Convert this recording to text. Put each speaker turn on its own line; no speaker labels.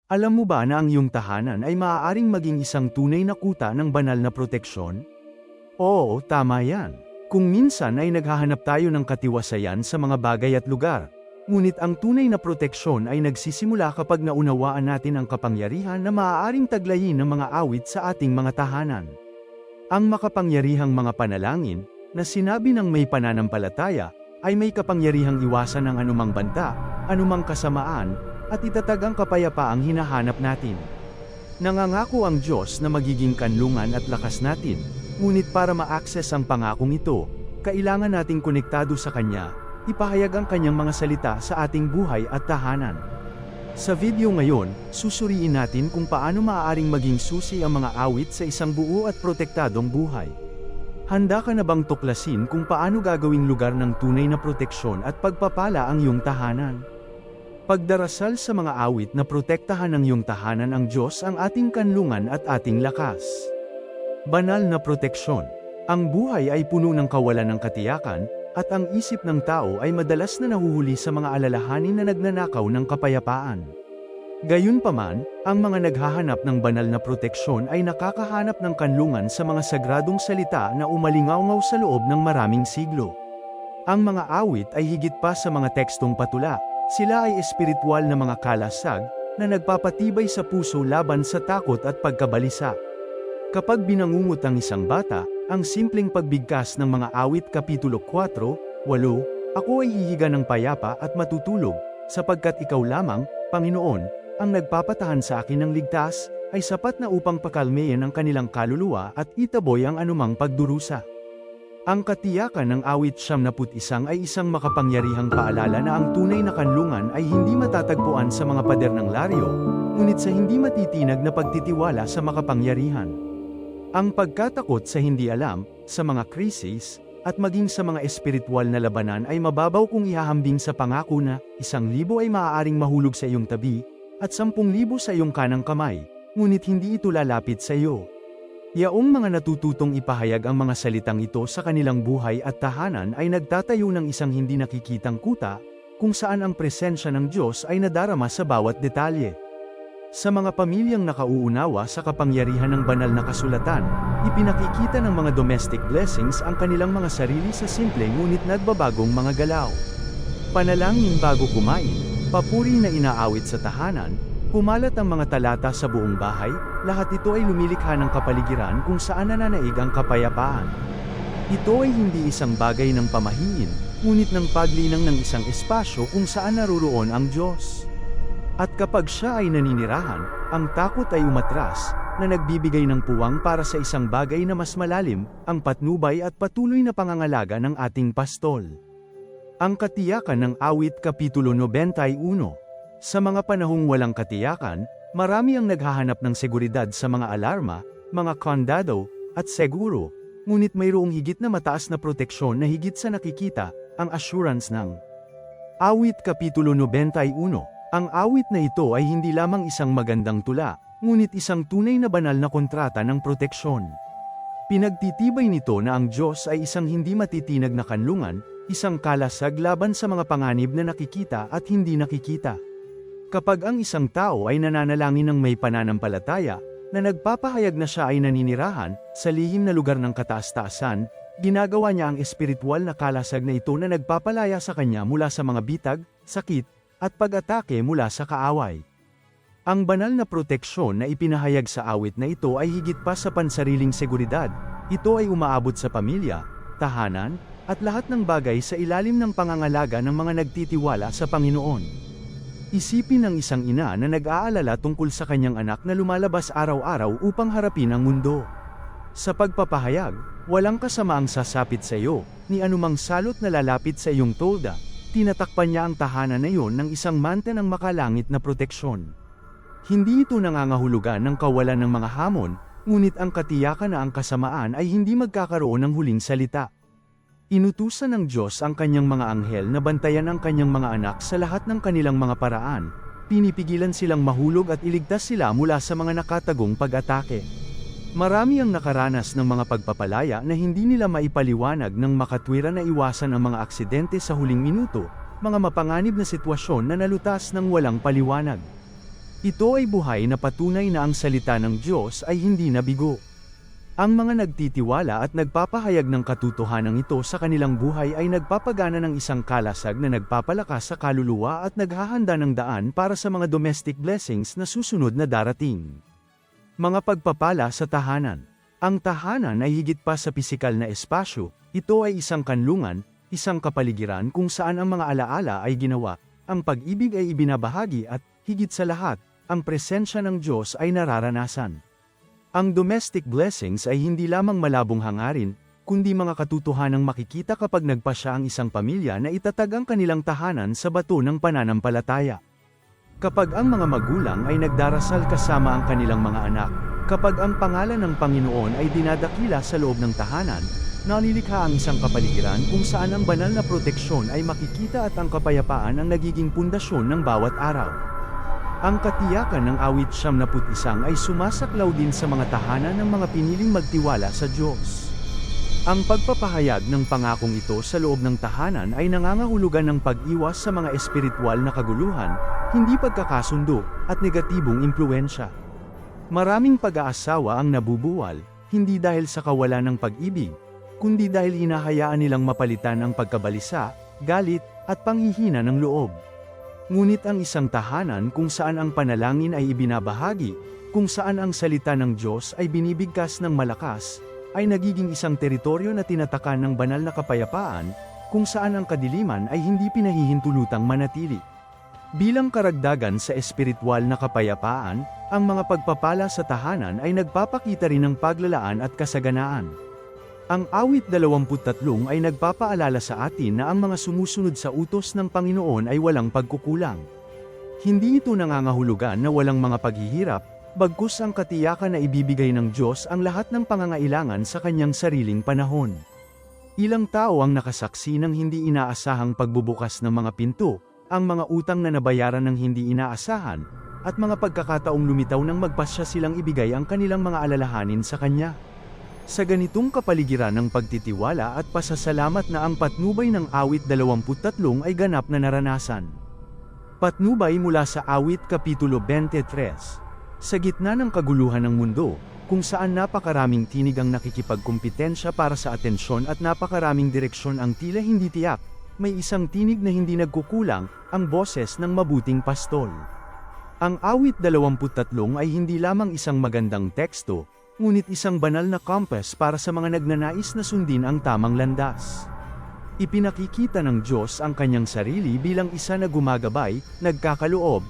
Alam mo ba na ang iyong tahanan ay maaaring maging isang tunay na kuta ng banal na proteksyon? Oo, tama yan. Kung minsan ay naghahanap tayo ng katiwasayan sa mga bagay at lugar, ngunit ang tunay na proteksyon ay nagsisimula kapag naunawaan natin ang kapangyarihan na maaaring taglayin ng mga awit sa ating mga tahanan. Ang makapangyarihang mga panalangin, na sinabi ng may pananampalataya, ay may kapangyarihang iwasan ang anumang banta, anumang kasamaan, at itatag ang kapayapaang hinahanap natin. Nangangako ang Diyos na magiging kanlungan at lakas natin, ngunit para ma-access ang pangakong ito, kailangan nating konektado sa Kanya, ipahayag ang Kanyang mga salita sa ating buhay at tahanan. Sa video ngayon, susuriin natin kung paano maaaring maging susi ang mga awit sa isang buo at protektadong buhay. Handa ka na bang tuklasin kung paano gagawing lugar ng tunay na proteksyon at pagpapala ang iyong tahanan? Pagdarasal sa mga awit na protektahan ng iyong tahanan ang Diyos ang ating kanlungan at ating lakas. Banal na proteksyon. Ang buhay ay puno ng kawalan ng katiyakan, at ang isip ng tao ay madalas na nahuhuli sa mga alalahanin na nagnanakaw ng kapayapaan. Gayunpaman, ang mga naghahanap ng banal na proteksyon ay nakakahanap ng kanlungan sa mga sagradong salita na umalingaw-ngaw sa loob ng maraming siglo. Ang mga awit ay higit pa sa mga tekstong patula. Sila ay espiritual na mga kalasag, na nagpapatibay sa puso laban sa takot at pagkabalisa. Kapag binangungot ang isang bata, ang simpleng pagbigkas ng mga awit Kapitulo 4:8, ako ay hihiga ng payapa at matutulog, sapagkat ikaw lamang, Panginoon, ang nagpapatahan sa akin ng ligtas, ay sapat na upang pakalmeyan ang kanilang kaluluwa at itaboy ang anumang pagdurusa. Ang katiyakan ng awit 71 ay isang makapangyarihang paalala na ang tunay na kanlungan ay hindi matatagpuan sa mga pader ng laryo, ngunit sa hindi matitinag na pagtitiwala sa makapangyarihan. Ang pagkatakot sa hindi alam, sa mga krisis, at maging sa mga espiritual na labanan ay mababaw kung ihahambing sa pangako na 1,000 ay maaaring mahulog sa iyong tabi, at 10,000 sa iyong kanang kamay, ngunit hindi ito lalapit sa iyo. Yaong mga natututong ipahayag ang mga salitang ito sa kanilang buhay at tahanan ay nagtatayo ng isang hindi nakikitang kuta, kung saan ang presensya ng Diyos ay nadarama sa bawat detalye. Sa mga pamilyang nakauunawa sa kapangyarihan ng banal na kasulatan, ipinakikita ng mga domestic blessings ang kanilang mga sarili sa simple ngunit nagbabagong mga galaw. Panalangin bago kumain, papuri na inaawit sa tahanan, pumalat ang mga talata sa buong bahay, lahat ito ay lumilikha ng kapaligiran kung saan nananaig ang kapayapaan. Ito ay hindi isang bagay ng pamahiin, ngunit ng paglinang ng isang espasyo kung saan naroroon ang Diyos. At kapag siya ay naninirahan, ang takot ay umatras, na nagbibigay ng puwang para sa isang bagay na mas malalim, ang patnubay at patuloy na pangangalaga ng ating pastol. Ang katiyakan ng awit Kapitulo 91. Sa mga panahong walang katiyakan, marami ang naghahanap ng seguridad sa mga alarma, mga kondado, at seguro, ngunit mayroong higit na mataas na proteksyon na higit sa nakikita, ang assurance ng awit Kapitulo 91. Ang awit na ito ay hindi lamang isang magandang tula, ngunit isang tunay na banal na kontrata ng proteksyon. Pinagtitibay nito na ang Diyos ay isang hindi matitinag na kanlungan, isang kalasag laban sa mga panganib na nakikita at hindi nakikita. Kapag ang isang tao ay nananalangin ng may pananampalataya, na nagpapahayag na siya ay naninirahan, sa lihim na lugar ng kataas-taasan, ginagawa niya ang espiritual na kalasag na ito na nagpapalaya sa kanya mula sa mga bitag, sakit, at pag-atake mula sa kaaway. Ang banal na proteksyon na ipinahayag sa awit na ito ay higit pa sa pansariling seguridad, ito ay umaabot sa pamilya, tahanan, at lahat ng bagay sa ilalim ng pangangalaga ng mga nagtitiwala sa Panginoon. Isipin ng isang ina na nag-aalala tungkol sa kanyang anak na lumalabas araw-araw upang harapin ang mundo. Sa pagpapahayag, walang kasamaang sasapit sa iyo, ni anumang salot na lalapit sa iyong tolda, tinatakpan niya ang tahanan na iyon ng isang manta ng makalangit na proteksyon. Hindi ito nangangahulugan ng kawalan ng mga hamon, ngunit ang katiyakan na ang kasamaan ay hindi magkakaroon ng huling salita. Inutusan ng Diyos ang kanyang mga anghel na bantayan ang kanyang mga anak sa lahat ng kanilang mga paraan, pinipigilan silang mahulog at iligtas sila mula sa mga nakatagong pag-atake. Marami ang nakaranas ng mga pagpapalaya na hindi nila maipaliwanag ng makatwiran na iwasan ang mga aksidente sa huling minuto, mga mapanganib na sitwasyon na nalutas ng walang paliwanag. Ito ay buhay na patunay na ang salita ng Diyos ay hindi nabigo. Ang mga nagtitiwala at nagpapahayag ng katotohanan ito sa kanilang buhay ay nagpapagana ng isang kalasag na nagpapalakas sa kaluluwa at naghahanda ng daan para sa mga domestic blessings na susunod na darating. Mga pagpapala sa tahanan. Ang tahanan ay higit pa sa pisikal na espasyo, ito ay isang kanlungan, isang kapaligiran kung saan ang mga alaala ay ginawa, ang pag-ibig ay ibinabahagi at, higit sa lahat, ang presensya ng Diyos ay nararanasan. Ang domestic blessings ay hindi lamang malabong hangarin, kundi mga katotohanang makikita kapag nagpasya ang isang pamilya na itatag ang kanilang tahanan sa bato ng pananampalataya. Kapag ang mga magulang ay nagdarasal kasama ang kanilang mga anak, kapag ang pangalan ng Panginoon ay dinadakila sa loob ng tahanan, nalilikha ang isang kapaligiran kung saan ang banal na proteksyon ay makikita at ang kapayapaan ang nagiging pundasyon ng bawat araw. Ang katiyakan ng awit 71 ay sumasaklaw din sa mga tahanan ng mga piniling magtiwala sa Diyos. Ang pagpapahayag ng pangakong ito sa loob ng tahanan ay nangangahulugan ng pag-iwas sa mga espiritual na kaguluhan, hindi pagkakasundo, at negatibong impluensya. Maraming pag-aasawa ang nabubuwal, hindi dahil sa kawalan ng pag-ibig, kundi dahil hinahayaan nilang mapalitan ang pagkabalisa, galit, at panghihina ng loob. Ngunit ang isang tahanan kung saan ang panalangin ay ibinabahagi, kung saan ang salita ng Diyos ay binibigkas ng malakas, ay nagiging isang teritoryo na tinatakan ng banal na kapayapaan, kung saan ang kadiliman ay hindi pinahihintulutang manatili. Bilang karagdagan sa espiritual na kapayapaan, ang mga pagpapala sa tahanan ay nagpapakita rin ng paglalaan at kasaganaan. Ang awit 23 ay nagpapaalala sa atin na ang mga sumusunod sa utos ng Panginoon ay walang pagkukulang. Hindi ito nangangahulugan na walang mga paghihirap, bagkus ang katiyakan na ibibigay ng Diyos ang lahat ng pangangailangan sa kanyang sariling panahon. Ilang tao ang nakasaksi ng hindi inaasahang pagbubukas ng mga pinto, ang mga utang na nabayaran ng hindi inaasahan, at mga pagkakataong lumitaw nang magpasya silang ibigay ang kanilang mga alalahanin sa Kanya. Sa ganitong kapaligiran ng pagtitiwala at pasasalamat na ang patnubay ng awit 23 ay ganap na naranasan. Patnubay mula sa awit Kapitulo 23. Sa gitna ng kaguluhan ng mundo, kung saan napakaraming tinig ang nakikipagkumpetensya para sa atensyon at napakaraming direksyon ang tila hindi tiyak, may isang tinig na hindi nagkukulang, ang boses ng mabuting pastol. Ang awit 23 ay hindi lamang isang magandang teksto, ngunit isang banal na compass para sa mga nagnanais na sundin ang tamang landas. Ipinakikita ng Diyos ang kanyang sarili bilang isa na gumagabay, nagkakaloob,